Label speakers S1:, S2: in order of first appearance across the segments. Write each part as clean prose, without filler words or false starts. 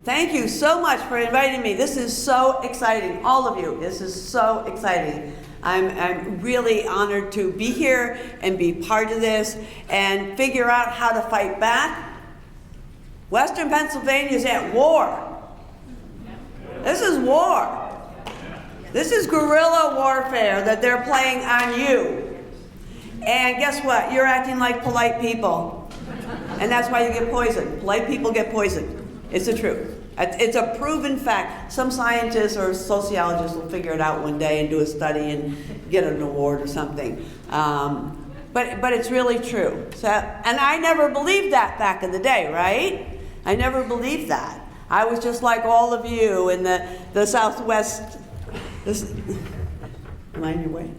S1: Thank you so much for inviting me. This is so exciting. All of you, this is so exciting. I'm really honored to be here and be part of this and figure out how to fight back. Western Pennsylvania is at war. This is war. This is guerrilla warfare that they're playing on you. And guess what? You're acting like polite people. And that's why you get poisoned. Polite people get poisoned. It's the truth. It's a proven fact. Some scientists or sociologists will figure it out one day and do a study and get an award or something. But it's really true. So, and I never believed that back in the day, right? I never believed that. I was just like all of you in the Southwest. Am I in your way?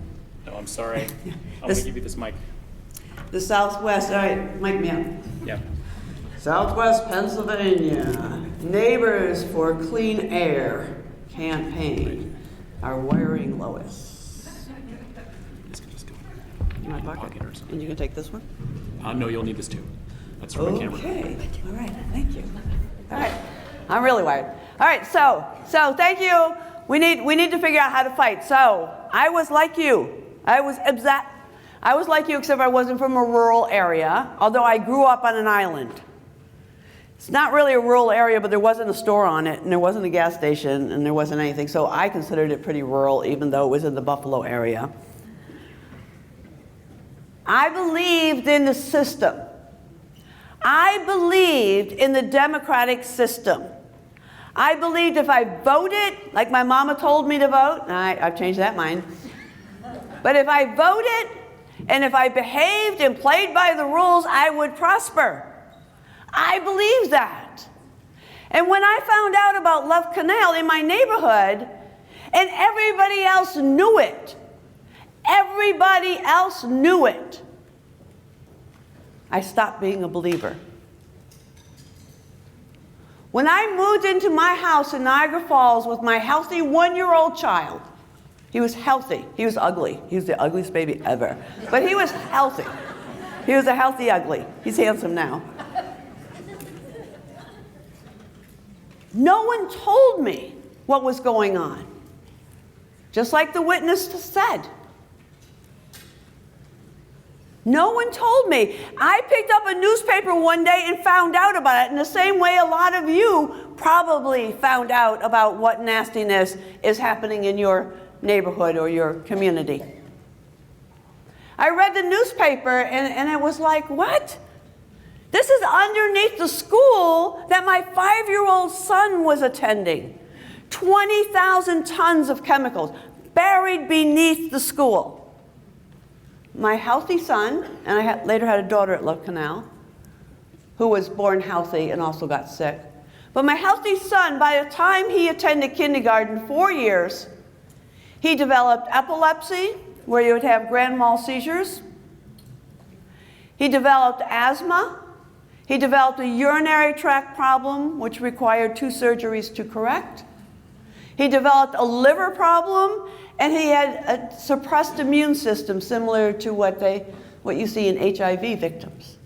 S2: No, I'm sorry. I'm going to give you this mic.
S1: The Southwest, all right, mic me up.
S2: Yeah.
S1: Southwest Pennsylvania Neighbors for Clean Air campaign are wiring Lois.
S2: This can just go
S1: In my pocket.
S2: or something.
S1: And you can take this one?
S2: No, you'll need this too. That's for the camera.
S1: Okay, all right, thank you. All right, I'm really wired. All right, so thank you. We need to figure out how to fight. So I was like you. I was like you, except I wasn't from a rural area, although I grew up on an island. It's not really a rural area, but there wasn't a store on it, and there wasn't a gas station, and there wasn't anything. So I considered it pretty rural, even though it was in the Buffalo area. I believed in the system. I believed in the democratic system. I believed if I voted, like my mama told me to vote, and I've changed that mind, but if I voted and if I behaved and played by the rules, I would prosper. I believed that. And when I found out about Love Canal in my neighborhood, and everybody else knew it, I stopped being a believer. When I moved into my house in Niagara Falls with my healthy 1-year-old child, he was healthy. He was ugly. He was the ugliest baby ever. But he was healthy. He was a healthy ugly. He's handsome now. No one told me what was going on. Just like the witness said. No one told me. I picked up a newspaper one day and found out about it in the same way a lot of you probably found out about what nastiness is happening in your neighborhood or your community. I read the newspaper and it was like, what? This is underneath the school that my 5-year-old son was attending. 20,000 tons of chemicals buried beneath the school. My healthy son, and I later had a daughter at Love Canal, who was born healthy and also got sick. But my healthy son, by the time he attended kindergarten, 4 years, he developed epilepsy, where you would have grand mal seizures. He developed asthma. He developed a urinary tract problem, which required 2 surgeries to correct. He developed a liver problem, and he had a suppressed immune system similar to what you see in HIV victims.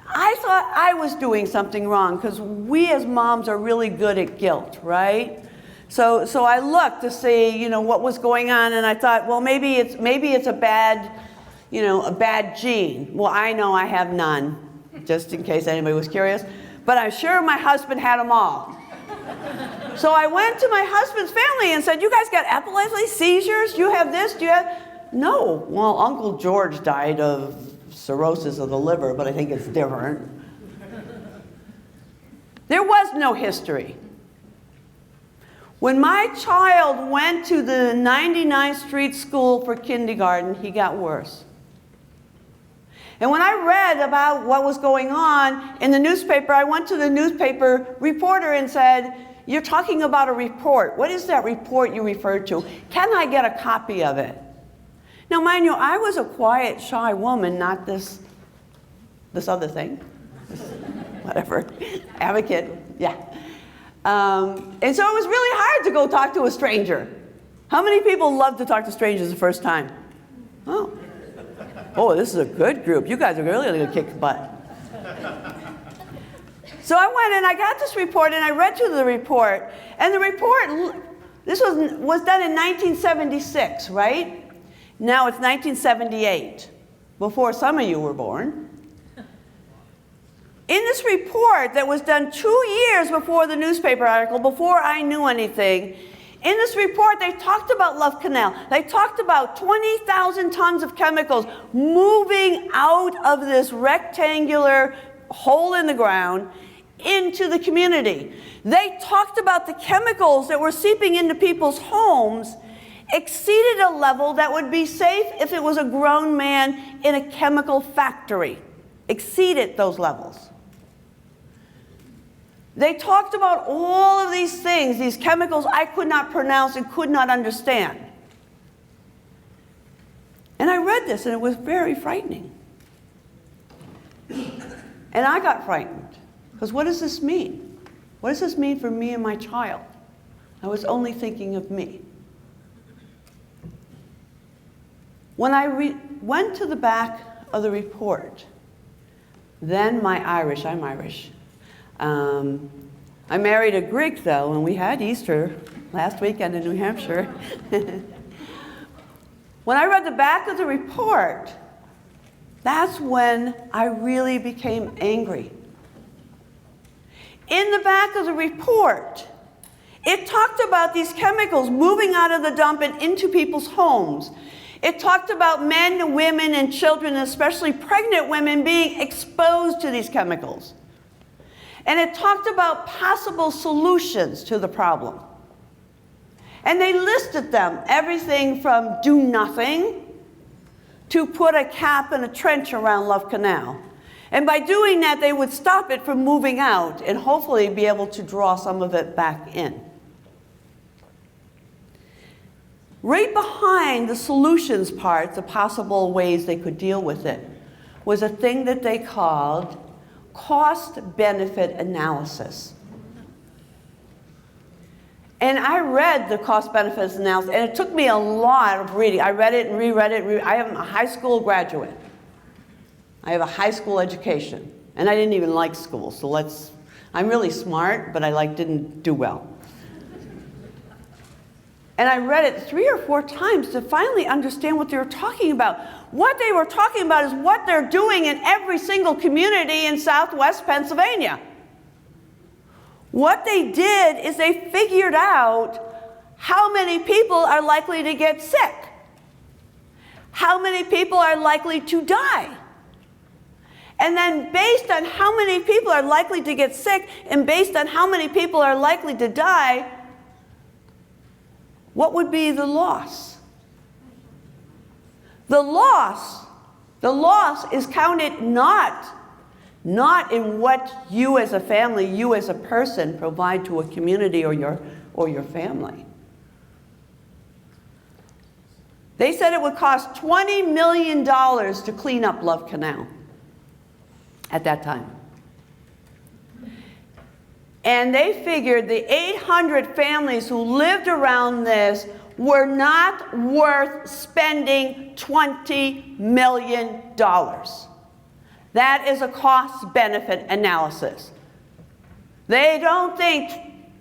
S1: I thought I was doing something wrong because we as moms are really good at guilt, right? So I looked to see, what was going on, and I thought, well, maybe it's a bad gene. Well, I know I have none, just in case anybody was curious. But I'm sure my husband had them all. So I went to my husband's family and said, you guys got epilepsy, seizures? You have this? Do you have? No. Well, Uncle George died of cirrhosis of the liver, but I think it's different. There was no history. When my child went to the 99th Street School for kindergarten, he got worse. And when I read about what was going on in the newspaper, I went to the newspaper reporter and said, you're talking about a report. What is that report you referred to? Can I get a copy of it? Now, mind you, I was a quiet, shy woman, not this other thing. Whatever. Advocate, yeah. And so it was really hard to go talk to a stranger. How many people love to talk to strangers the first time? Oh, this is a good group. You guys are really going to kick butt. So I went and I got this report and I read through the report. And the report, this was done in 1976, right? Now it's 1978, before some of you were born. In this report that was done 2 years before the newspaper article, before I knew anything, in this report they talked about Love Canal. They talked about 20,000 tons of chemicals moving out of this rectangular hole in the ground into the community. They talked about the chemicals that were seeping into people's homes exceeded a level that would be safe if it was a grown man in a chemical factory. Exceeded those levels. They talked about all of these things, these chemicals I could not pronounce and could not understand. And I read this and it was very frightening. And I got frightened. Because what does this mean? What does this mean for me and my child? I was only thinking of me. When I went to the back of the report, then I'm Irish. I married a Greek, though, and we had Easter last weekend in New Hampshire. When I read the back of the report, that's when I really became angry. In the back of the report, it talked about these chemicals moving out of the dump and into people's homes. It talked about men, women, and children, especially pregnant women, being exposed to these chemicals. And it talked about possible solutions to the problem. And they listed them, everything from do nothing to put a cap and a trench around Love Canal. And by doing that, they would stop it from moving out and hopefully be able to draw some of it back in. Right behind the solutions part, the possible ways they could deal with it, was a thing that they called cost-benefit analysis. And I read the cost-benefit analysis, and it took me a lot of reading. I read it and reread it. I am a high school graduate. I have a high school education, and I didn't even like school, so I'm really smart, but I didn't do well. And I read it 3 or 4 times to finally understand what they were talking about. What they were talking about is what they're doing in every single community in Southwest Pennsylvania. What they did is they figured out how many people are likely to get sick, how many people are likely to die. And then based on how many people are likely to get sick and based on how many people are likely to die, what would be the loss? The loss is counted not in what you as a family, you as a person provide to a community or your family. They said it would cost $20 million to clean up Love Canal at that time. And they figured the 800 families who lived around this were not worth spending $20 million. That is a cost-benefit analysis. They don't think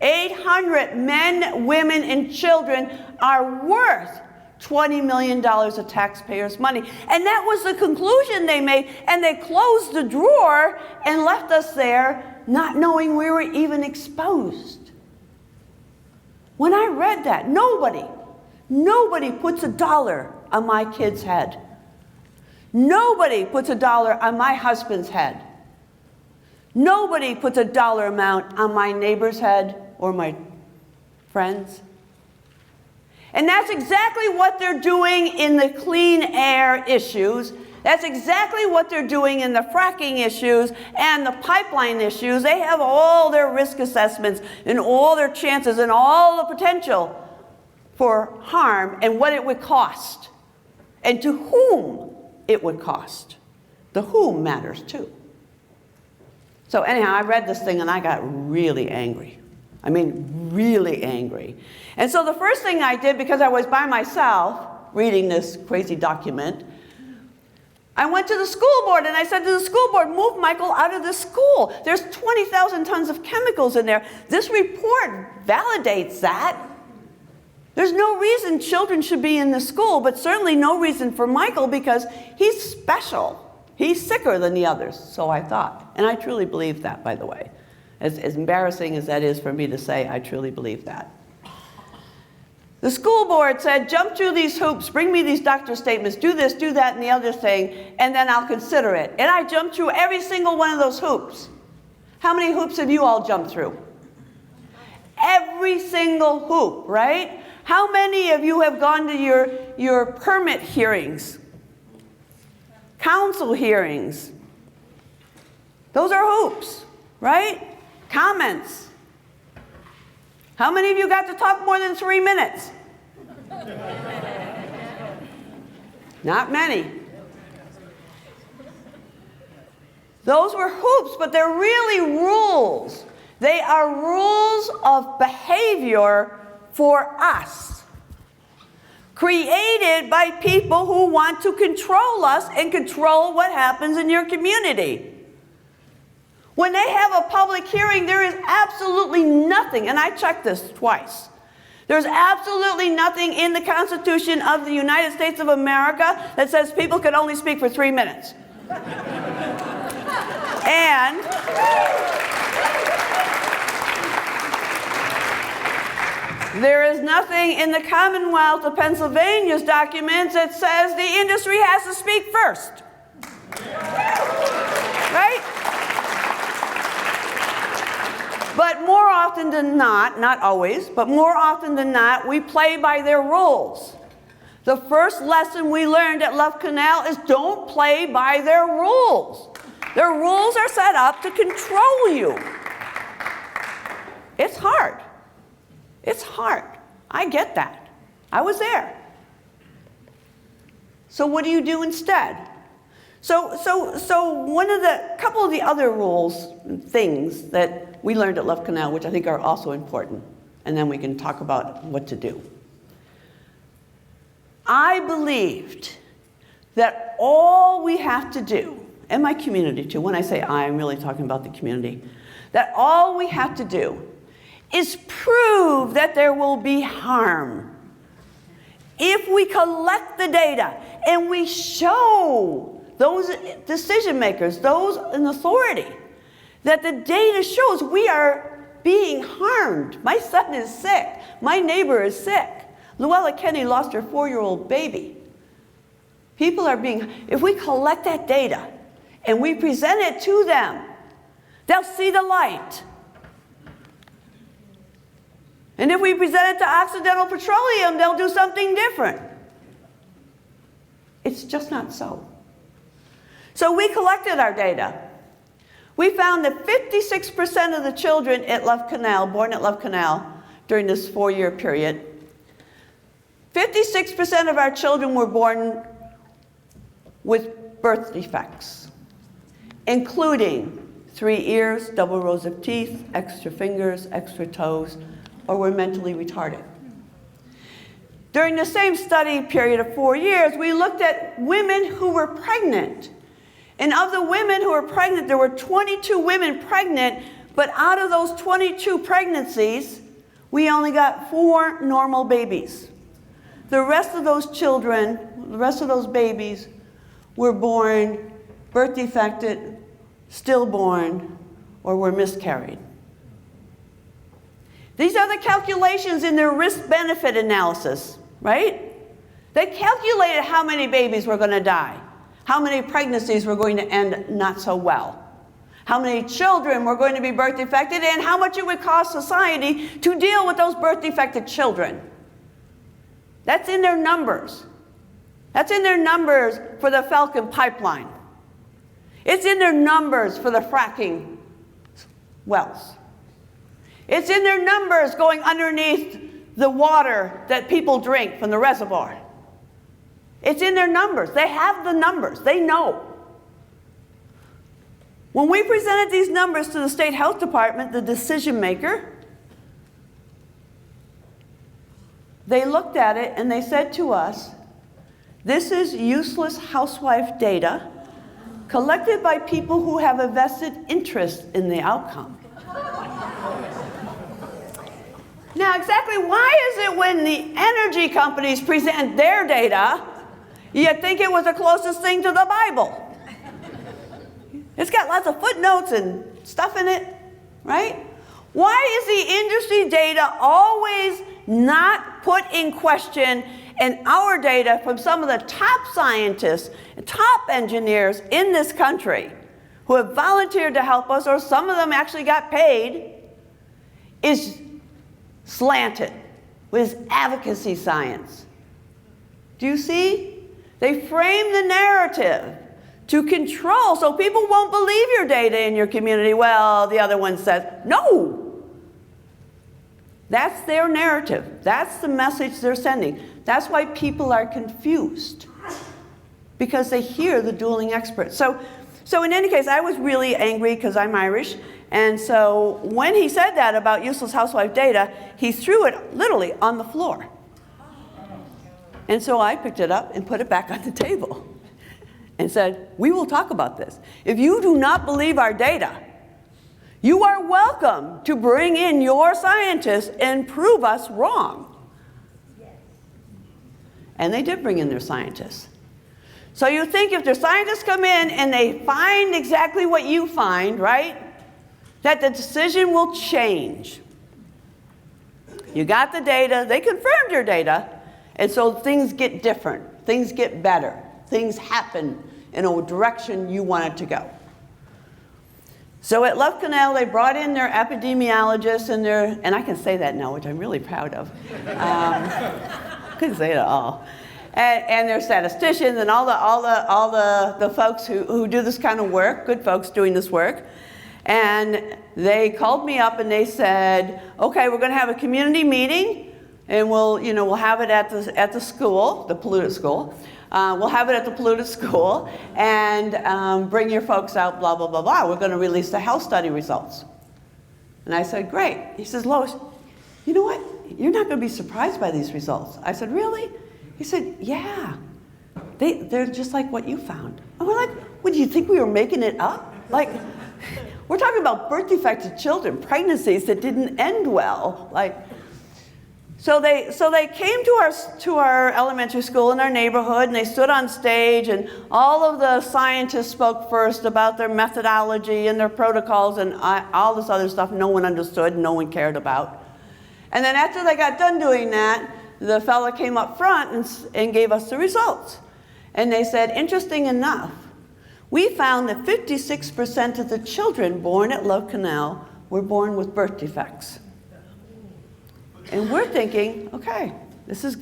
S1: 800 men, women, and children are worth $20 million of taxpayers' money. And that was the conclusion they made, and they closed the drawer and left us there not knowing we were even exposed. When I read that, nobody puts $1 on my kid's head. Nobody puts $1 on my husband's head. Nobody puts a dollar amount on my neighbor's head or my friends. And that's exactly what they're doing in the clean air issues. That's exactly what they're doing in the fracking issues and the pipeline issues. They have all their risk assessments and all their chances and all the potential for harm and what it would cost and to whom it would cost. The whom matters too. So anyhow, I read this thing and I got really angry. I mean, really angry. And so the first thing I did, because I was by myself reading this crazy document, I went to the school board and I said to the school board, move Michael out of the school. There's 20,000 tons of chemicals in there. This report validates that. There's no reason children should be in the school, but certainly no reason for Michael because he's special. He's sicker than the others, so I thought. And I truly believe that, by the way. As embarrassing as that is for me to say, I truly believe that. The school board said, jump through these hoops, bring me these doctor's statements, do this, do that, and the other thing, and then I'll consider it. And I jumped through every single one of those hoops. How many hoops have you all jumped through? Every single hoop, right? How many of you have gone to your permit hearings? Council hearings? Those are hoops, right? Comments. How many of you got to talk more than 3 minutes? Not many. Those were hoops, but they're really rules. They are rules of behavior for us, created by people who want to control us and control what happens in your community. When they have a public hearing, there is absolutely nothing, and I checked this twice. There's absolutely nothing in the Constitution of the United States of America that says people can only speak for 3 minutes. And there is nothing in the Commonwealth of Pennsylvania's documents that says the industry has to speak first. Right? But more often than not, not always, but more often than not, we play by their rules. The first lesson we learned at Love Canal is don't play by their rules. Their rules are set up to control you. It's hard. It's hard. I get that. I was there. So what do you do instead? So couple of the other rules and things that we learned at Love Canal, which I think are also important, and then we can talk about what to do. I believed that all we have to do, and my community too, when I say I'm really talking about the community, that all we have to do is prove that there will be harm. If we collect the data and we show those decision makers, those in authority, that the data shows we are being harmed. My son is sick. My neighbor is sick. Luella Kenny lost her 4-year-old baby. People are being, if we collect that data and we present it to them, they'll see the light. And if we present it to Occidental Petroleum, they'll do something different. It's just not so. So we collected our data. We found that 56% of the children at Love Canal, born at Love Canal during this 4-year period, 56% of our children were born with birth defects, including 3 ears, double rows of teeth, extra fingers, extra toes, or were mentally retarded. During the same study period of 4 years, we looked at women who were pregnant. And of the women who were pregnant, there were 22 women pregnant, but out of those 22 pregnancies, we only got 4 normal babies. The rest of those children, the rest of those babies were born birth defected, stillborn, or were miscarried. These are the calculations in their risk-benefit analysis, right? They calculated how many babies were going to die, how many pregnancies were going to end not so well, how many children were going to be birth defected, and how much it would cost society to deal with those birth defected children. That's in their numbers. That's in their numbers for the Falcon pipeline. It's in their numbers for the fracking wells. It's in their numbers going underneath the water that people drink from the reservoir. It's in their numbers. They have the numbers. They know. When we presented these numbers to the State Health Department, the decision maker, they looked at it and they said to us, This is useless housewife data collected by people who have a vested interest in the outcome. Now, exactly why is it when the energy companies present their data, you think it was the closest thing to the Bible? It's got lots of footnotes and stuff in it, right? Why is the industry data always not put in question, and our data from some of the top scientists and top engineers in this country who have volunteered to help us, or some of them actually got paid, is slanted with advocacy science? Do you see? They frame the narrative to control, so people won't believe your data in your community. Well, the other one says, no. That's their narrative. That's the message they're sending. That's why people are confused, because they hear the dueling experts. So in any case, I was really angry because I'm Irish. And so when he said that about useless housewife data, he threw it literally on the floor. And so I picked it up and put it back on the table and said, we will talk about this. If you do not believe our data, you are welcome to bring in your scientists and prove us wrong. And they did bring in their scientists. So you think if their scientists come in and they find exactly what you find, right, that the decision will change. You got the data, they confirmed your data, and so things get different, things get better, things happen in a direction you want it to go. So at Love Canal, they brought in their epidemiologists and I can say that now, which I'm really proud of. Couldn't say it at all. And their statisticians and all the folks who do this kind of work, good folks doing this work. And they called me up and they said, okay, we're going to have a community meeting, and we'll have it at the school, the polluted school. We'll have it at the polluted school, and bring your folks out, blah, blah, blah, blah. We're going to release the health study results. And I said, great. He says, Lois, you know what? You're not going to be surprised by these results. I said, really? He said, yeah. They're just like what you found. And we're like, what, do you think we were making it up? Like, we're talking about birth defected children, pregnancies that didn't end well. Like, so they came to our elementary school in our neighborhood, and they stood on stage, and all of the scientists spoke first about their methodology and their protocols and all this other stuff no one understood, no one cared about. And then after they got done doing that, the fella came up front and gave us the results. And they said, interesting enough, we found that 56% of the children born at Love Canal were born with birth defects. And we're thinking, okay, this is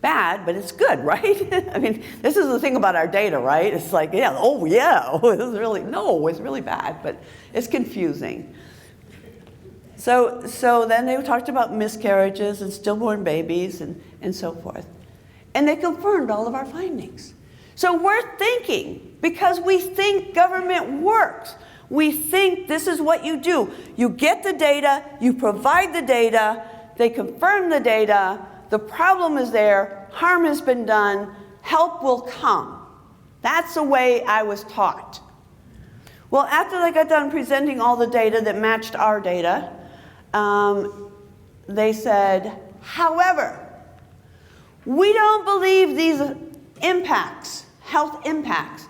S1: bad, but it's good, right? I mean, this is the thing about our data, right? It's like, yeah, oh yeah, this is really, no, it's really bad, but it's confusing. So then they talked about miscarriages and stillborn babies and so forth. And they confirmed all of our findings. So we're thinking, because we think government works, we think this is what you do. You get the data, you provide the data, they confirm the data, the problem is there, harm has been done, help will come. That's the way I was taught. Well, after they got done presenting all the data that matched our data, they said, however, we don't believe these impacts, health impacts,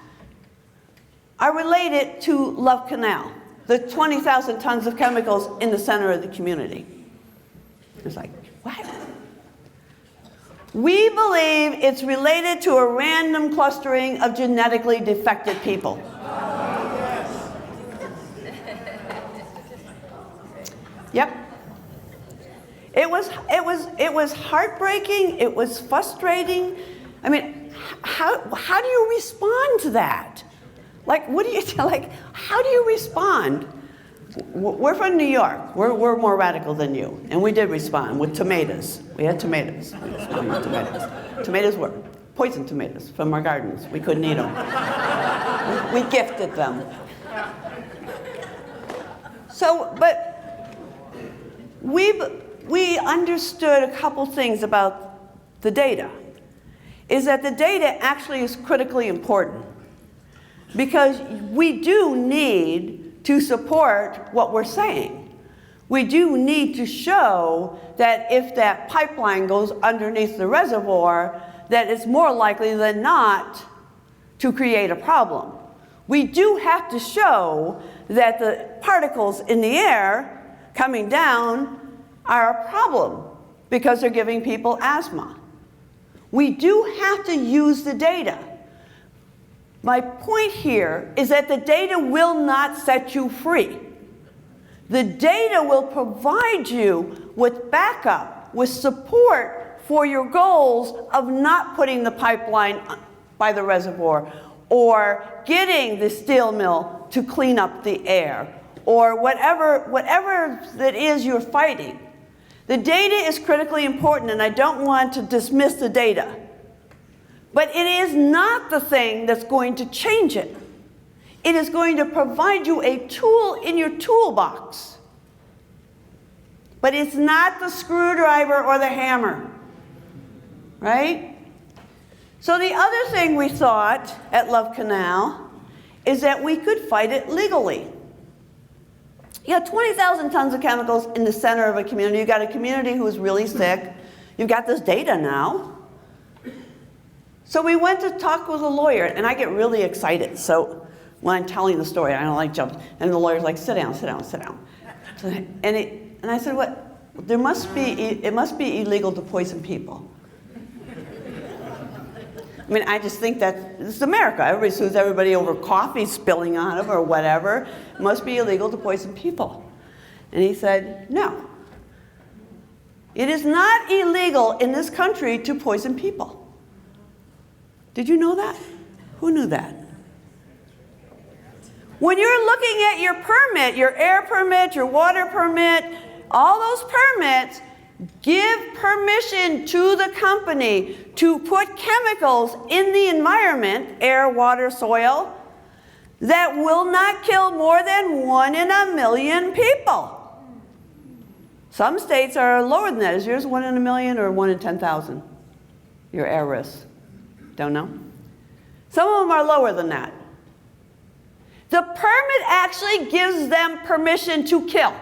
S1: are related to Love Canal, the 20,000 tons of chemicals in the center of the community. It's like, what? We believe it's related to a random clustering of genetically defective people. Yep. It was heartbreaking. It was frustrating. I mean, how do you respond to that? Like, what do you like? How do you respond? We're from New York. We're more radical than you, and we did respond with tomatoes. We had tomatoes. We responded with tomatoes. Tomatoes were poison tomatoes from our gardens. We couldn't eat them. We gifted them. So, but we understood a couple things about the data. is that the data actually is critically important. Because we do need to support what we're saying. We do need to show that if that pipeline goes underneath the reservoir, that it's more likely than not to create a problem. We do have to show that the particles in the air coming down are a problem because they're giving people asthma. We do have to use the data. My point here is that the data will not set you free. The data will provide you with backup, with support for your goals of not putting the pipeline by the reservoir, or getting the steel mill to clean up the air, or whatever that is you're fighting. The data is critically important, and I don't want to dismiss the data. But it is not the thing that's going to change it. It is going to provide you a tool in your toolbox. But it's not the screwdriver or the hammer, right? So the other thing we thought at Love Canal is that we could fight it legally. You got 20,000 tons of chemicals in the center of a community. You've got a community who's really sick. You've got this data now. So we went to talk with a lawyer, and I get really excited. So when I'm telling the story, I don't like jumps. And the lawyer's like, sit down, sit down, sit down. So, and I said, what? It must be illegal to poison people. I mean, I just think that this is America. Everybody sues everybody over coffee spilling on them or whatever. It must be illegal to poison people. And he said, no. It is not illegal in this country to poison people. Did you know that? Who knew that? When you're looking at your permit, your air permit, your water permit, all those permits, give permission to the company to put chemicals in the environment, air, water, soil, that will not kill more than 1 in a million people. Some states are lower than that. Is yours 1 in a million or 1 in 10,000? Your air risk. Don't know. Some of them are lower than that. The permit actually gives them permission to kill.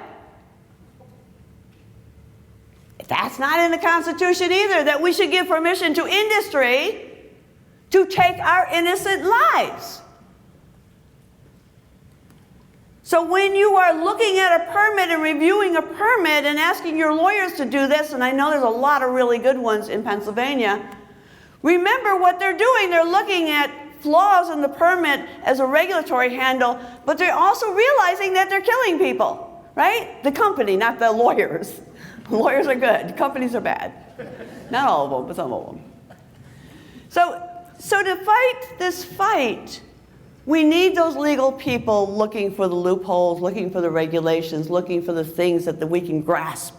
S1: That's not in the Constitution either, that we should give permission to industry to take our innocent lives. So when you are looking at a permit and reviewing a permit and asking your lawyers to do this, and I know there's a lot of really good ones in Pennsylvania, remember what they're doing. They're looking at flaws in the permit as a regulatory handle, but they're also realizing that they're killing people, right? The company, not the lawyers. Lawyers are good. Companies are bad. Not all of them, but some of them. So to fight this fight, we need those legal people looking for the loopholes, looking for the regulations, looking for the things that we can grasp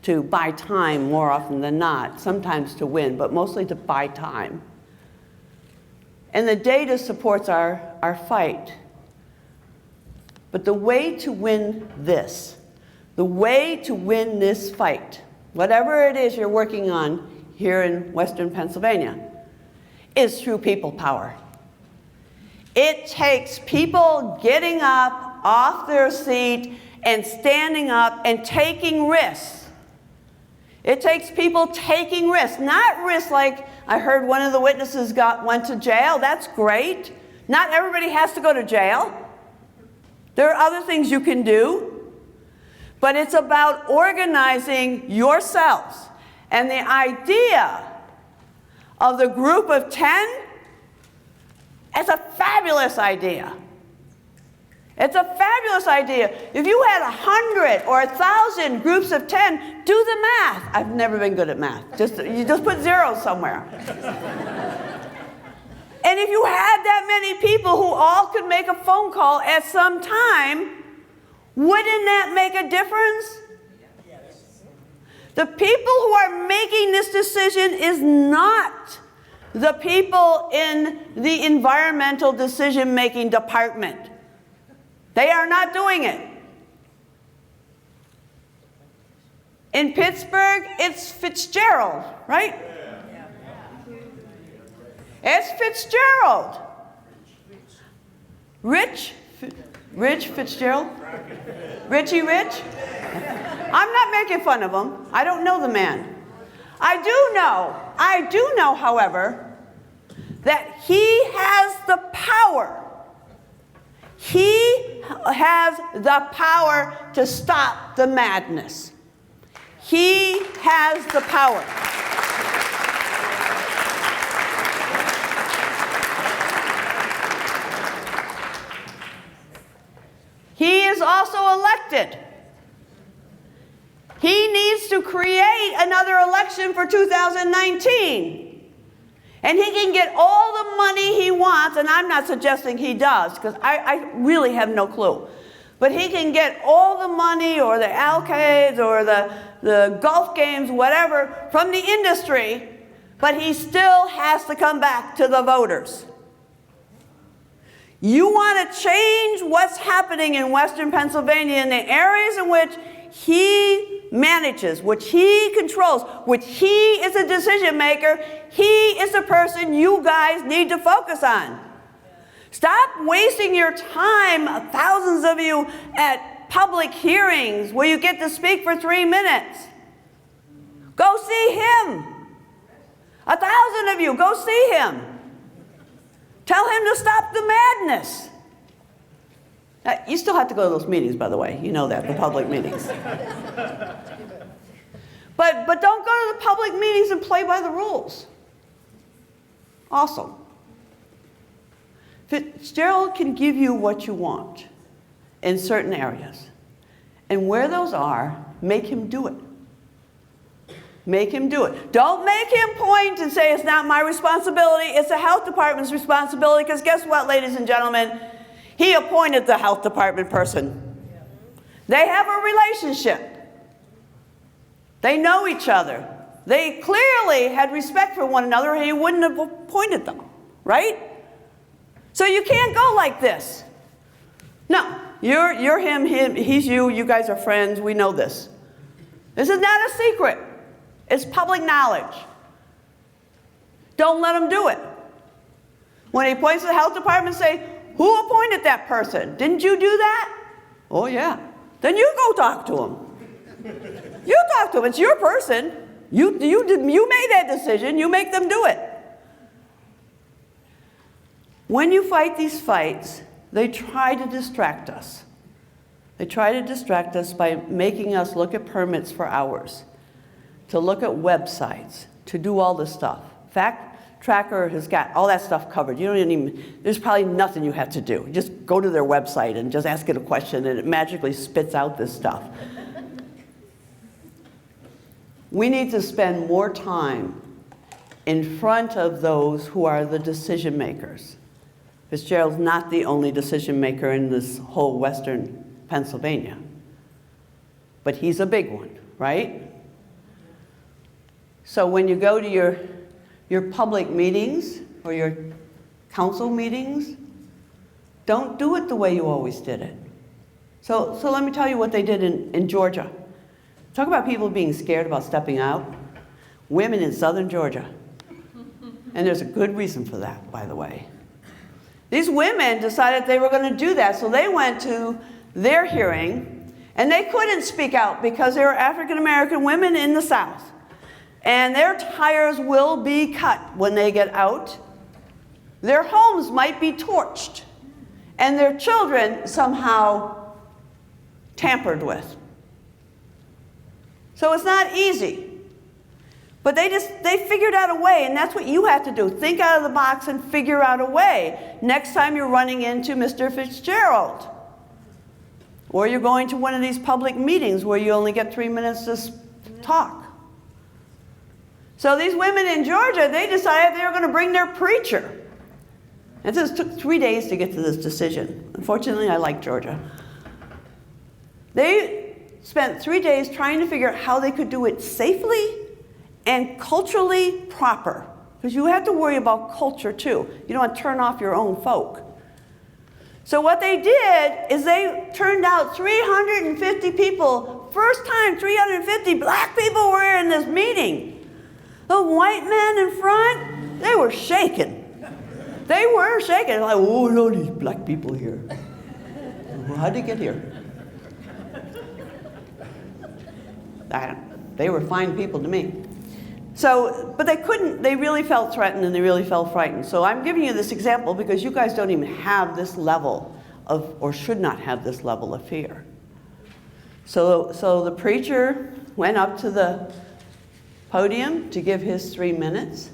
S1: to buy time more often than not, sometimes to win, but mostly to buy time. And the data supports our fight. But the way to win this, the way to win this fight, whatever it is you're working on here in Western Pennsylvania, is through people power. It takes people getting up off their seat and standing up and taking risks. It takes people taking risks, not risks like I heard one of the witnesses went to jail. That's great. Not everybody has to go to jail. There are other things you can do. But it's about organizing yourselves. And the idea of the group of 10 is a fabulous idea. It's a fabulous idea. If you had 100 or 1,000 groups of 10, do the math. I've never been good at math. You just put zeros somewhere. And if you had that many people who all could make a phone call at some time, wouldn't that make a difference? Yes. The people who are making this decision is not the people in the environmental decision-making department. They are not doing it. In Pittsburgh, it's Fitzgerald, right? It's Fitzgerald. Rich Fitzgerald? Richie Rich? I'm not making fun of him. I don't know the man. I do know, however, that he has the power. He has the power to stop the madness. He has the power. He is also elected. He needs to create another election for 2019. And he can get all the money he wants, and I'm not suggesting he does, because I really have no clue. But he can get all the money or the allocates or the golf games, whatever, from the industry, but he still has to come back to the voters. You want to change what's happening in Western Pennsylvania in the areas in which he manages, which he controls, which he is a decision maker. He is the person you guys need to focus on. Stop wasting your time, thousands of you, at public hearings where you get to speak for 3 minutes. Go see him. 1,000 of you, go see him. Tell him to stop the madness. You still have to go to those meetings, by the way. You know that, the public meetings. But don't go to the public meetings and play by the rules. Also, Fitzgerald can give you what you want in certain areas. And where those are, make him do it. Make him do it. Don't make him point and say it's not my responsibility, it's the health department's responsibility, because guess what, ladies and gentlemen? He appointed the health department person. They have a relationship. They know each other. They clearly had respect for one another, or he wouldn't have appointed them, right? So you can't go like this. No, you're him, he's you, you guys are friends, we know this. This is not a secret. It's public knowledge. Don't let him do it. When he points to the health department, say, who appointed that person? Didn't you do that? Oh, yeah. Then you go talk to him. You talk to him. It's your person. You made that decision. You make them do it. When you fight these fights, they try to distract us. They try to distract us by making us look at permits for hours, to look at websites, to do all this stuff. Fact Tracker has got all that stuff covered. You don't even, there's probably nothing you have to do. Just go to their website and just ask it a question and it magically spits out this stuff. We need to spend more time in front of those who are the decision makers. Fitzgerald's not the only decision maker in this whole Western Pennsylvania, but he's a big one, right? So when you go to your public meetings or your council meetings, don't do it the way you always did it. So let me tell you what they did in Georgia. Talk about people being scared about stepping out. Women in southern Georgia. And there's a good reason for that, by the way. These women decided they were going to do that, so they went to their hearing, and they couldn't speak out because they were African American women in the South. And their tires will be cut when they get out. Their homes might be torched, and their children somehow tampered with. So it's not easy. But they figured out a way, and that's what you have to do. Think out of the box and figure out a way next time you're running into Mr. Fitzgerald. Or you're going to one of these public meetings where you only get 3 minutes to talk. So these women in Georgia, they decided they were going to bring their preacher. It just took 3 days to get to this decision. Unfortunately, I like Georgia. They spent 3 days trying to figure out how they could do it safely and culturally proper. Because you have to worry about culture too. You don't want to turn off your own folk. So what they did is they turned out 350 people. First time 350 black people were in this meeting. The white men in front, they were shaking. They were shaking. Like, oh, no, these black people here. Well, how'd they get here? They were fine people to me. So, but they really felt threatened and they really felt frightened. So I'm giving you this example because you guys don't even have this level of, or should not have this level of fear. So the preacher went up to the podium to give his 3 minutes,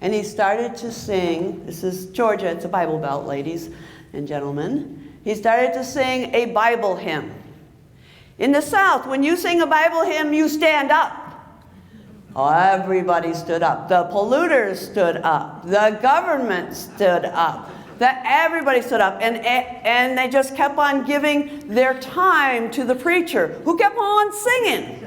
S1: and he started to sing. This is Georgia, it's a Bible Belt, ladies and gentlemen. He started to sing a Bible hymn. In the South, when you sing a Bible hymn, you stand up. Oh, everybody stood up. The polluters stood up. The government stood up. Everybody stood up. And they just kept on giving their time to the preacher, who kept on singing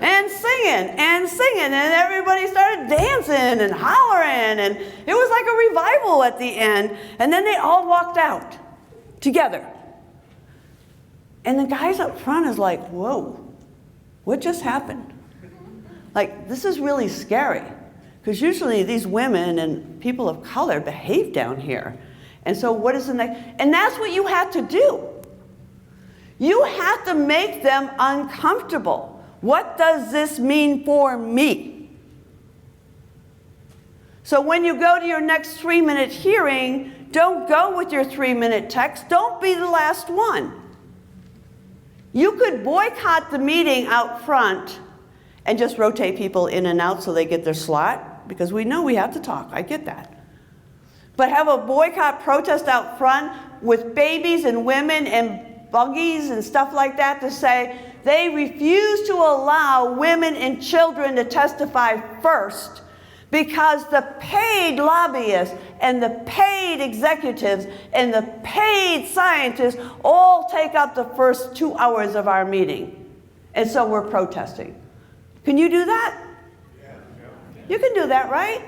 S1: and singing and singing. And everybody started dancing and hollering. And it was like a revival at the end. And then they all walked out together. And the guys up front is like, whoa, what just happened? Like, this is really scary. Because usually these women and people of color behave down here. And so what is the next? And that's what you have to do. You have to make them uncomfortable. What does this mean for me? So when you go to your next 3-minute hearing, don't go with your 3-minute text. Don't be the last one. You could boycott the meeting out front and just rotate people in and out so they get their slot, because we know we have to talk. I get that. But have a boycott protest out front with babies and women and buggies and stuff like that to say they refuse to allow women and children to testify first because the paid lobbyists and the paid executives and the paid scientists all take up the first 2 hours of our meeting. And so we're protesting. Can you do that? Yeah. You can do that, right?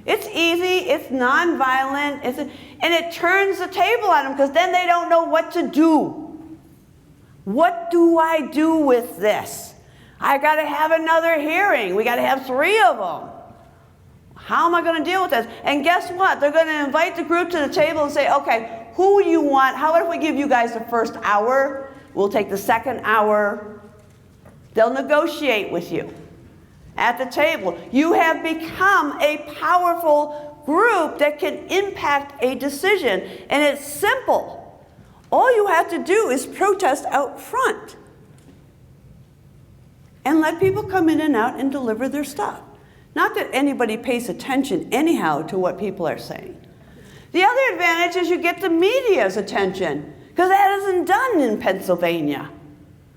S1: It's easy, it's nonviolent, and it turns the table on them because then they don't know what to do. What do I do with this? I got to have another hearing. We got to have 3 of them. How am I going to deal with this? And guess what? They're going to invite the group to the table and say, okay, who do you want? How about if we give you guys the first hour? We'll take the second hour. They'll negotiate with you at the table. You have become a powerful group that can impact a decision. And it's simple. All you have to do is protest out front and let people come in and out and deliver their stuff. Not that anybody pays attention anyhow to what people are saying. The other advantage is you get the media's attention, because that isn't done in Pennsylvania.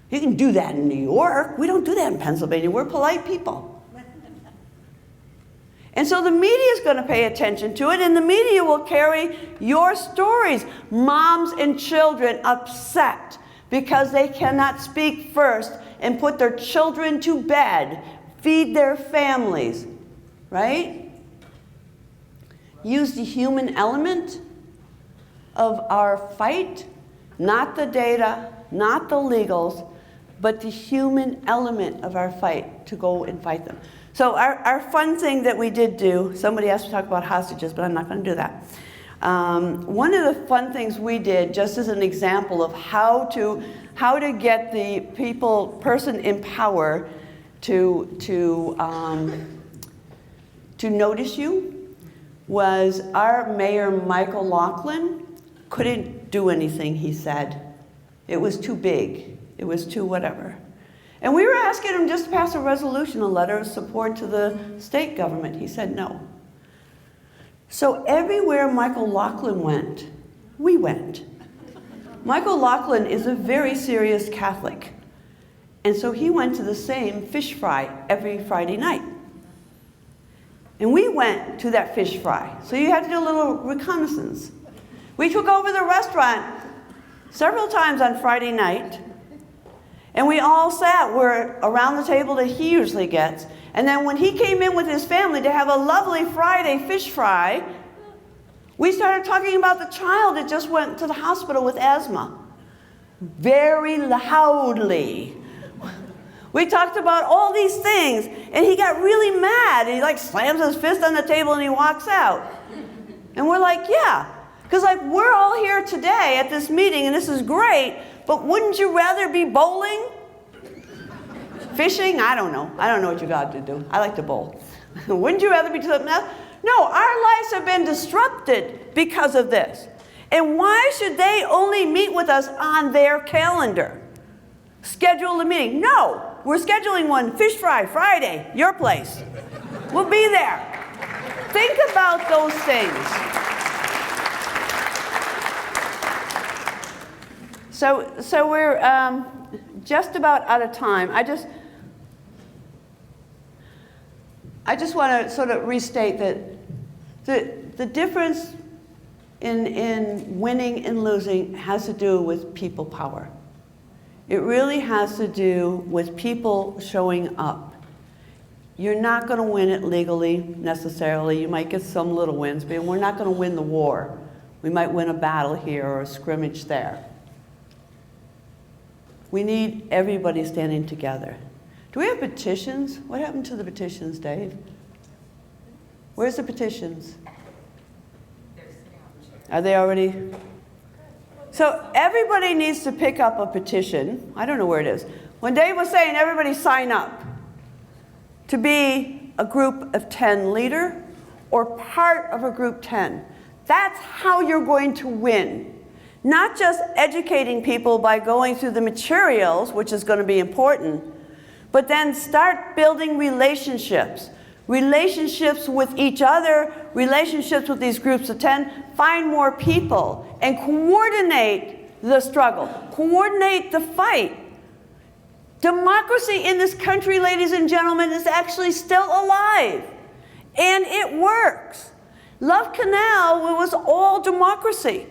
S1: You can do that in New York. We don't do that in Pennsylvania. We're polite people. And so the media is going to pay attention to it, and the media will carry your stories. Moms and children upset because they cannot speak first and put their children to bed, feed their families, right? Use the human element of our fight, not the data, not the legals, but the human element of our fight to go and fight them. So our fun thing that we did do, somebody asked to talk about hostages, but I'm not going to do that. One of the fun things we did, just as an example of how to get the person in power to notice you, was our mayor, Michael Laughlin, couldn't do anything, he said. It was too big. It was too whatever. And we were asking him just to pass a resolution, a letter of support to the state government. He said no. So everywhere Michael Laughlin went, we went. Michael Laughlin is a very serious Catholic. And so he went to the same fish fry every Friday night. And we went to that fish fry. So you had to do a little reconnaissance. We took over the restaurant several times on Friday night. And we all sat around the table that he usually gets. And then when he came in with his family to have a lovely Friday fish fry, we started talking about the child that just went to the hospital with asthma. Very loudly. We talked about all these things, and he got really mad. He slams his fist on the table and he walks out. And we're like, yeah. Because like we're all here today at this meeting and this is great, but wouldn't you rather be bowling? Fishing? I don't know. I don't know what you got to do. I like to bowl. Wouldn't you rather be doing something else? No, our lives have been disrupted because of this. And why should they only meet with us on their calendar? Schedule a meeting. No, we're scheduling one, fish fry, Friday, your place. We'll be there. Think about those things. So we're just about out of time. I just want to sort of restate that the difference in winning and losing has to do with people power. It really has to do with people showing up. You're not going to win it legally necessarily. You might get some little wins, but we're not going to win the war. We might win a battle here or a scrimmage there. We need everybody standing together. Do we have petitions? What happened to the petitions, Dave? Where's the petitions? Are they already? So everybody needs to pick up a petition. I don't know where it is. When Dave was saying everybody sign up to be a group of 10 leader or part of a group 10. That's how you're going to win. Not just educating people by going through the materials, which is going to be important, but then start building relationships. Relationships with each other, relationships with these groups of 10, find more people, and coordinate the struggle, coordinate the fight. Democracy in this country, ladies and gentlemen, is actually still alive, and it works. Love Canal was all democracy.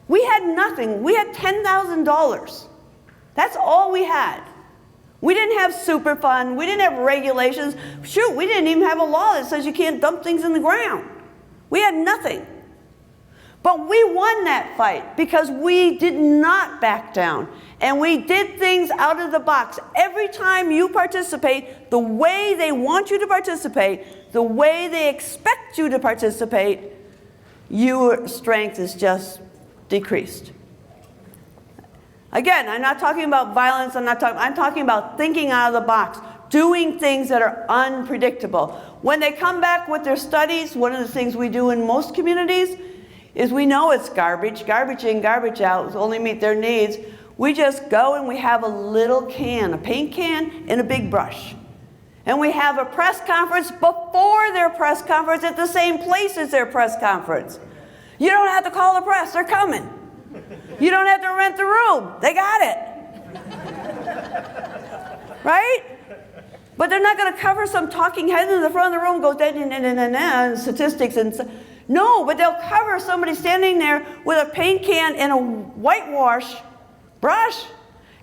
S1: We had nothing. We had $10,000. That's all we had. We didn't have Superfund. We didn't have regulations. Shoot, we didn't even have a law that says you can't dump things in the ground. We had nothing. But we won that fight because we did not back down. And we did things out of the box. Every time you participate, the way they want you to participate, the way they expect you to participate, your strength is just decreased. Again, I'm not talking about violence, I'm talking about thinking out of the box, doing things that are unpredictable. When they come back with their studies, one of the things we do in most communities is we know it's garbage in, garbage out, only meet their needs. We just go and we have a little can, a paint can and a big brush. And we have a press conference before their press conference at the same place as their press conference. You don't have to call the press, they're coming. You don't have to rent the room, they got it. Right? But they're not going to cover some talking head in the front of the room, goes and statistics and no, but they'll cover somebody standing there with a paint can and a whitewash brush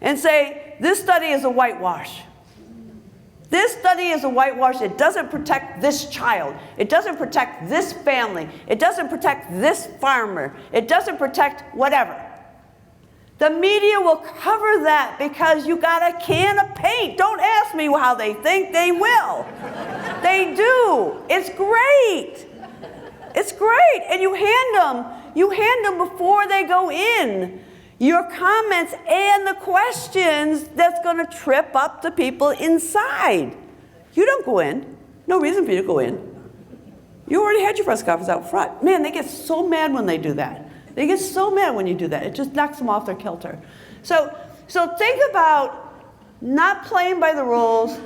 S1: and say, this study is a whitewash. This study is a whitewash. It doesn't protect this child. It doesn't protect this family. It doesn't protect this farmer. It doesn't protect whatever. The media will cover that because you got a can of paint. Don't ask me how they think. They will. They do. It's great. It's great. And you hand them before they go in. Your comments and the questions that's going to trip up the people inside. You don't go in. No reason for you to go in. You already had your press conference out front. Man, they get so mad when they do that. They get so mad when you do that. It just knocks them off their kilter. So think about not playing by the rules,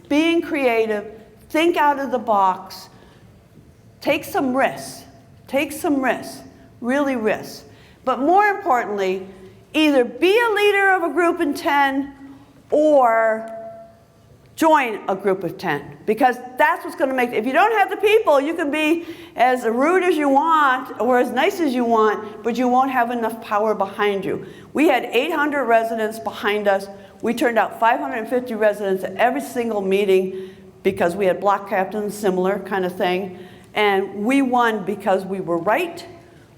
S1: being creative, think out of the box, take some risks. Take some risks, really risks. But more importantly, either be a leader of a group of 10 or join a group of 10, because that's what's going to make it. If you don't have the people, you can be as rude as you want or as nice as you want, but you won't have enough power behind you. We had 800 residents behind us. We turned out 550 residents at every single meeting because we had block captains, similar kind of thing. And we won because we were right.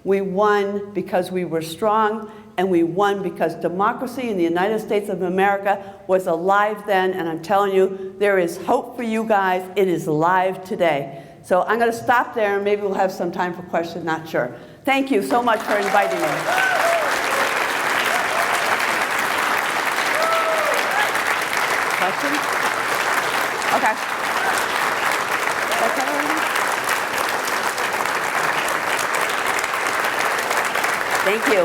S1: We won because we were strong. And we won because democracy in the United States of America was alive then, and I'm telling you, there is hope for you guys. It is alive today. So I'm going to stop there, and maybe we'll have some time for questions, not sure. Thank you so much for inviting me. Questions? Okay. That's everything? Thank you.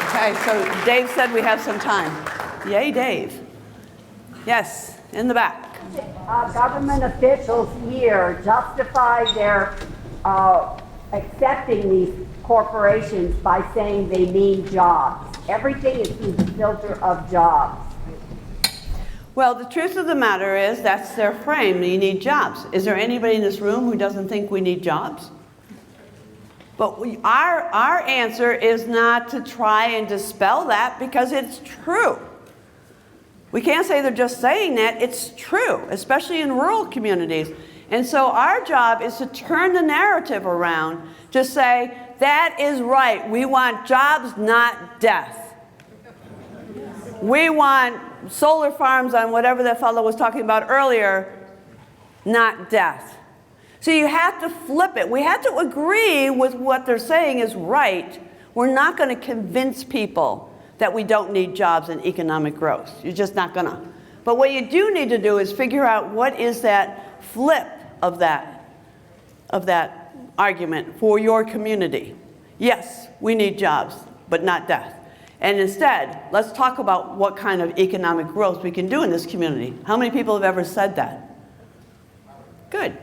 S1: Okay, so Dave said we have some time. Yay, Dave. Yes, in the back.
S3: Government officials here justify their accepting these corporations by saying they mean jobs. Everything is through the filter of jobs.
S1: Well, the truth of the matter is that's their frame. You need jobs. Is there anybody in this room who doesn't think we need jobs? But our answer is not to try and dispel that, because it's true. We can't say they're just saying that. It's true, especially in rural communities. And so our job is to turn the narrative around to say, that is right. We want jobs, not death. We want solar farms on whatever that fellow was talking about earlier, not death. So you have to flip it. We have to agree with what they're saying is right. We're not going to convince people that we don't need jobs and economic growth. You're just not going to. But what you do need to do is figure out what is that flip of that argument for your community. Yes, we need jobs, but not death. And instead, let's talk about what kind of economic growth we can do in this community. How many people have ever said that? Good.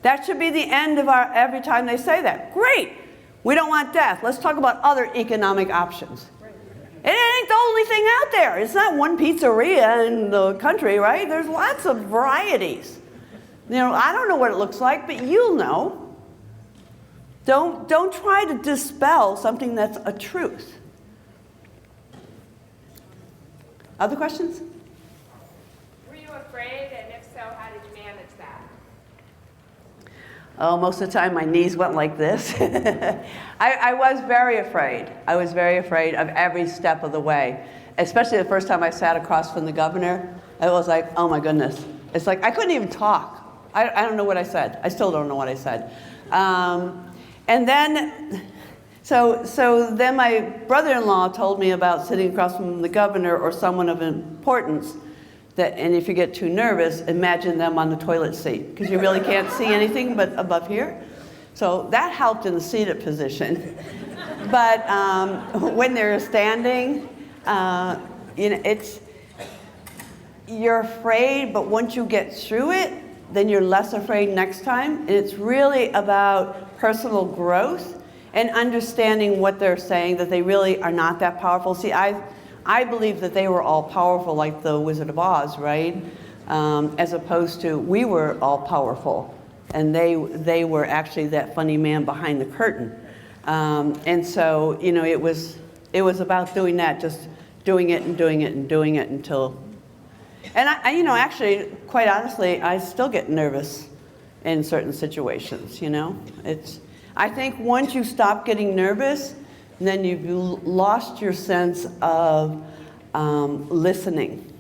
S1: That should be the end of every time they say that. Great. We don't want death. Let's talk about other economic options. It ain't the only thing out there. It's not one pizzeria in the country, right? There's lots of varieties. You know, I don't know what it looks like, but you'll know. Don't try to dispel something that's a truth. Other questions?
S4: Were you afraid, and if so, how did you manage that?
S1: Oh, most of the time my knees went like this. I was very afraid. I was very afraid of every step of the way, especially the first time I sat across from the governor. I was like, oh my goodness. It's like I couldn't even talk. I don't know what I said. I still don't know what I said. And then, so then my brother-in-law told me about sitting across from the governor or someone of importance. And if you get too nervous, imagine them on the toilet seat, because you really can't see anything but above here. So that helped in the seated position. But when they're standing, you know, you're afraid, but once you get through it, then you're less afraid next time. And it's really about personal growth and understanding what they're saying, that they really are not that powerful. See, I believe that they were all powerful like the Wizard of Oz, right? As opposed to we were all powerful, and they were actually that funny man behind the curtain. And so, you know, it was about doing that, just doing it and doing it and doing it until. And I you know, actually, quite honestly, I still get nervous in certain situations. You know, I think once you stop getting nervous, then you've lost your sense of listening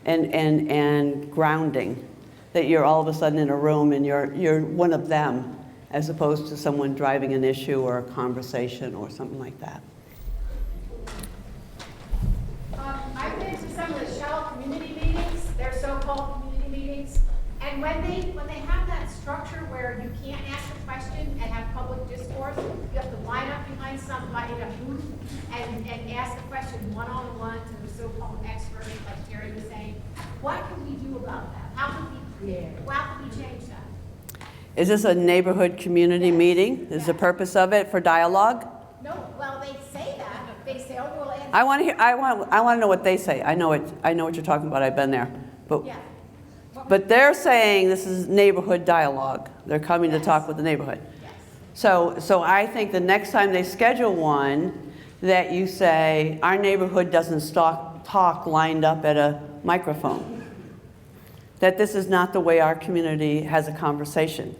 S1: and grounding. That you're all of a sudden in a room and you're one of them, as opposed to someone driving an issue or a conversation or something like that.
S4: I've been to some of the Shell community meetings, their so-called community meetings, and when they have that structure where you can't ask a question and have public discourse, you have to line up behind somebody in a booth and ask a question one-on-one to the so-called expert, like Jerry was saying. What can we do about that? How can we change that?
S1: Is this a neighborhood community meeting? Is the purpose of it for dialogue?
S4: No, well, they say that. They say, oh, we'll answer.
S1: I want to know what they say. I know what you're talking about. I've been there. But they're saying this is neighborhood dialogue. They're coming to talk with the neighborhood.
S4: Yes.
S1: So I think the next time they schedule one, that you say, our neighborhood doesn't talk lined up at a microphone. That this is not the way our community has a conversation.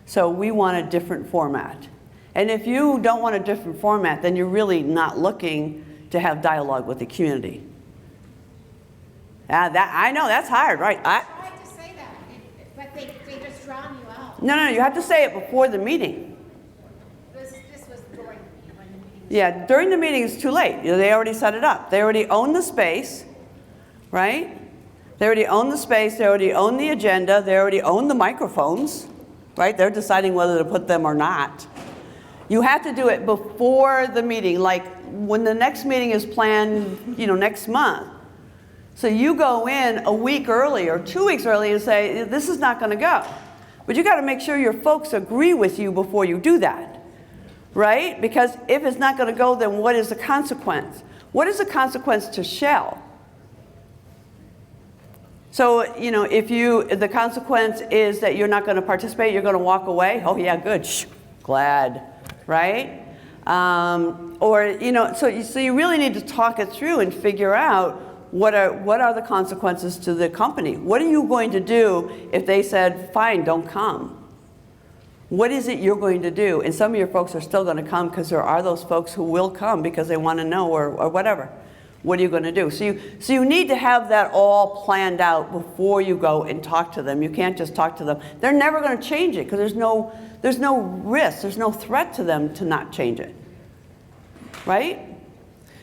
S1: So we want a different format. And if you don't want a different format, then you're really not looking to have dialogue with the community. I know, that's hard, right?
S4: I like to say that. drown you out.
S1: No, you have to say it before the meeting.
S4: This was during the meeting, when the meeting was.
S1: Yeah, during the meeting it's too late. They already set it up. They already own the space, right? They already own the space, they already own the agenda, they already own the microphones, right? They're deciding whether to put them or not. You have to do it before the meeting, like when the next meeting is planned, next month. So you go in a week early or 2 weeks early and say, this is not gonna go. But you gotta make sure your folks agree with you before you do that, right? Because if it's not gonna go, then what is the consequence? What is the consequence to Shell? So, if the consequence is that you're not going to participate, you're going to walk away. Oh yeah, good, glad, right? So you really need to talk it through and figure out what are the consequences to the company. What are you going to do if they said, fine, don't come? What is it you're going to do? And some of your folks are still going to come because there are those folks who will come because they want to know or whatever. What are you going to do? So you need to have that all planned out before you go and talk to them. You can't just talk to them. They're never going to change it because there's no risk, there's no threat to them to not change it, right?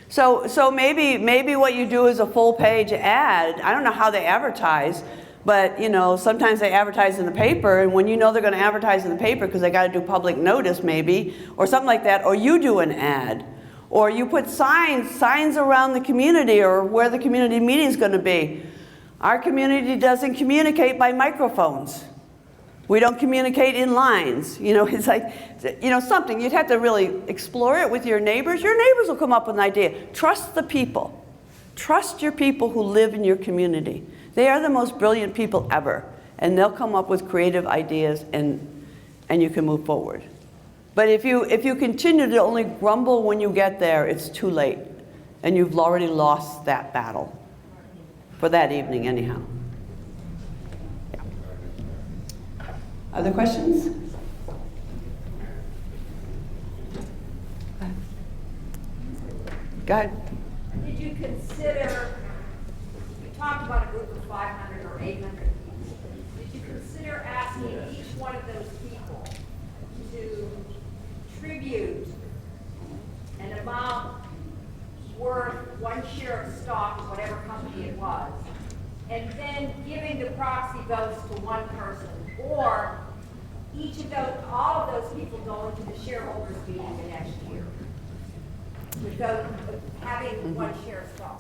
S1: So maybe what you do is a full page ad. I don't know how they advertise, but sometimes they advertise in the paper, and when they're going to advertise in the paper because they got to do public notice maybe, or something like that, or you do an ad. Or you put signs around the community or where the community meeting is going to be. Our community doesn't communicate by microphones. We don't communicate in lines. It's like, something. You'd have to really explore it with your neighbors. Your neighbors will come up with an idea. Trust the people. Trust your people who live in your community. They are the most brilliant people ever. And they'll come up with creative ideas and you can move forward. But if you continue to only grumble when you get there, it's too late. And you've already lost that battle for that evening anyhow. Yeah. Other questions? Go ahead.
S3: Did you consider, you talked about a group of 500 or 800 people. Did you consider asking each one of those people to tribute an amount worth one share of stock of whatever company it was, and then giving the proxy votes to one person, or all of those people going to the shareholders meeting the next year, having one share of stock?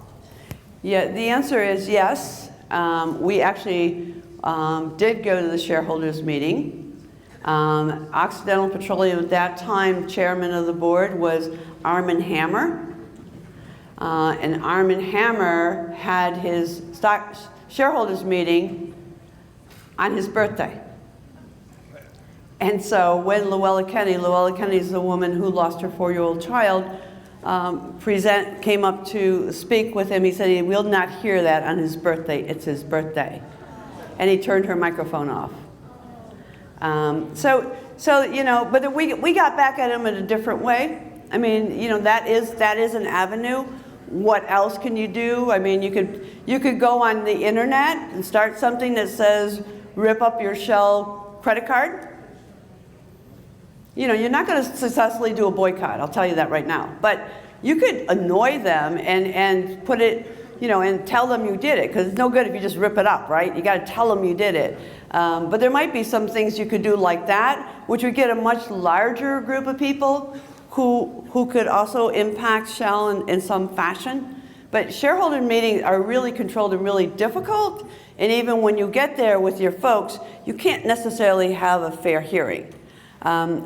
S1: Yeah, the answer is yes. We actually did go to the shareholders meeting. Occidental Petroleum at that time, chairman of the board was Armin Hammer. And Armin Hammer had his shareholders meeting on his birthday. And so when Luella Kenny is the woman who lost her 4-year-old child, came up to speak with him. He said he will not hear that on his birthday. It's his birthday. And he turned her microphone off. But we got back at him in a different way. I mean, that is an avenue. What else can you do? I mean, you could go on the internet and start something that says, rip up your Shell credit card. You're not going to successfully do a boycott, I'll tell you that right now. But you could annoy them and put it, and tell them you did it, because it's no good if you just rip it up, right? You got to tell them you did it. But there might be some things you could do like that, which would get a much larger group of people who could also impact Shell in some fashion. But shareholder meetings are really controlled and really difficult. And even when you get there with your folks, you can't necessarily have a fair hearing.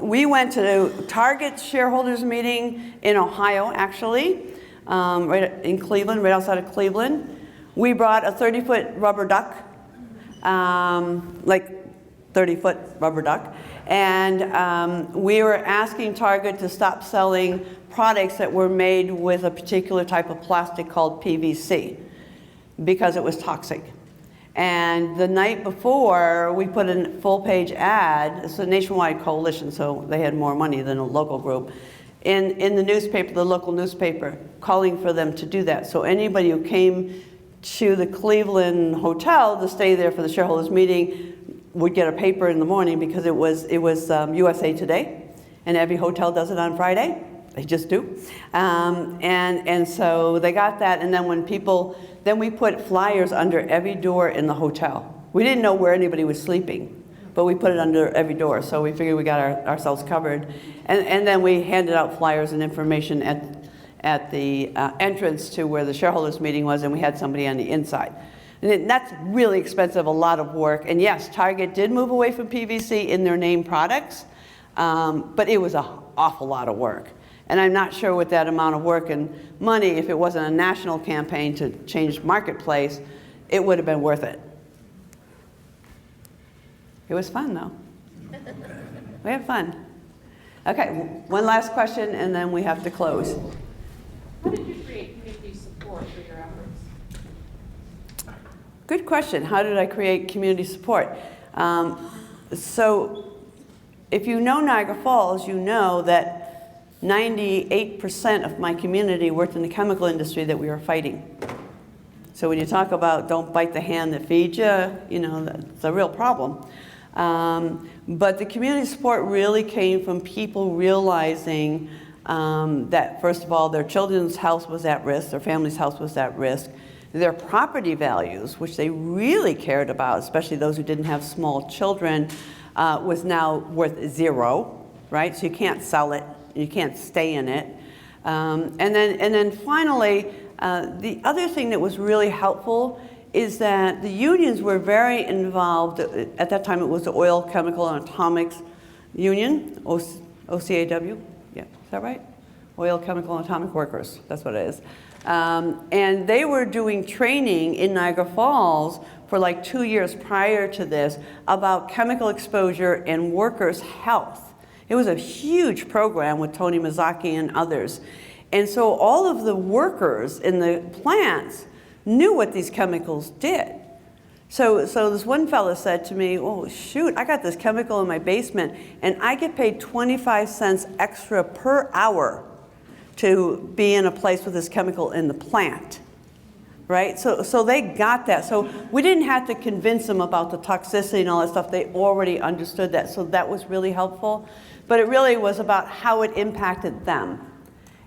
S1: We went to Target's shareholders meeting in Ohio, actually, right in Cleveland, right outside of Cleveland. We brought a 30-foot rubber duck, like 30-foot rubber duck, and we were asking Target to stop selling products that were made with a particular type of plastic called PVC because it was toxic. And the night before, we put a full-page ad. It's a nationwide coalition, so they had more money than a local group, in the newspaper, the local newspaper, calling for them to do that. So anybody who came to the Cleveland hotel to stay there for the shareholders meeting would get a paper in the morning because it was USA Today, and every hotel does it on Friday. They just do. And so they got that, and then we put flyers under every door in the hotel. We didn't know where anybody was sleeping, but we put it under every door, so we figured we got ourselves covered. And then we handed out flyers and information at the entrance to where the shareholders meeting was, and we had somebody on the inside. And that's really expensive, a lot of work. And yes, Target did move away from PVC in their name products, but it was an awful lot of work. And I'm not sure with that amount of work and money, if it wasn't a national campaign to change marketplace, it would have been worth it. It was fun, though. We had fun. Okay, one last question, and then we have to close.
S5: How did you create community support for your efforts?
S1: Good question. How did I create community support? So if you know Niagara Falls, you know that 98% of my community worked in the chemical industry that we were fighting. So when you talk about don't bite the hand that feeds you, you know, that's a real problem. But the community support really came from people realizing that, first of all, their children's health was at risk, their family's health was at risk, their property values, which they really cared about, especially those who didn't have small children, was now worth zero, right? So you can't sell it, you can't stay in it. And then finally, the other thing that was really helpful is that the unions were very involved. At that time, it was the Oil, Chemical, and Atomics Union, OCAW. Yeah, is that right? Oil, Chemical, and Atomic Workers. That's what it is. And they were doing training in Niagara Falls for like 2 years prior to this about chemical exposure and workers' health. It was a huge program with Tony Mazzocchi and others. And so all of the workers in the plants knew what these chemicals did. So this one fellow said to me, oh shoot, I got this chemical in my basement and I get paid 25 cents extra per hour to be in a place with this chemical in the plant, right? So they got that. So we didn't have to convince them about the toxicity and all that stuff. They already understood that. So that was really helpful. But it really was about how it impacted them.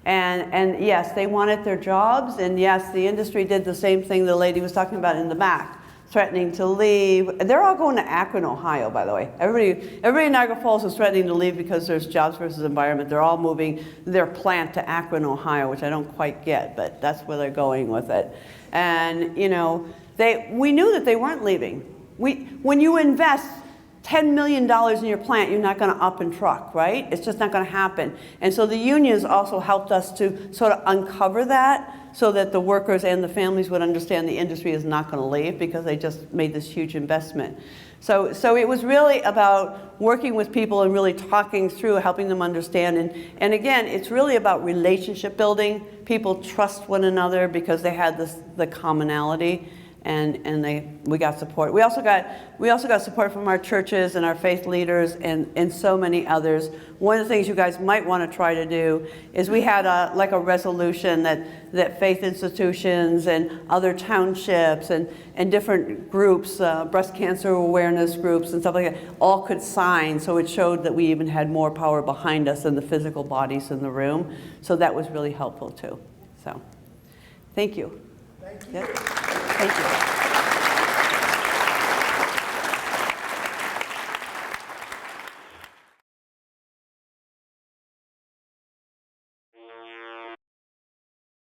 S1: And yes, they wanted their jobs, and yes, the industry did the same thing the lady was talking about in the back, threatening to leave. They're all going to Akron, Ohio, by the way. Everybody in Niagara Falls is threatening to leave because there's jobs versus environment. They're all moving their plant to Akron, Ohio, which I don't quite get, but that's where they're going with it. And you know, we knew that they weren't leaving. When you invest $10 million in your plant, you're not going to up and truck, right? It's just not going to happen. And so the unions also helped us to sort of uncover that so that the workers and the families would understand the industry is not going to leave because they just made this huge investment. So it was really about working with people and really talking through, helping them understand. And again, it's really about relationship building. People trust one another because they had the commonality. And we got support. We also got support from our churches and our faith leaders and so many others. One of the things you guys might want to try to do is we had a resolution that faith institutions and other townships and different groups, breast cancer awareness groups and stuff like that, all could sign. So it showed that we even had more power behind us than the physical bodies in the room. So that was really helpful too. So thank you.
S6: Thank you.
S1: Yeah. Thank you.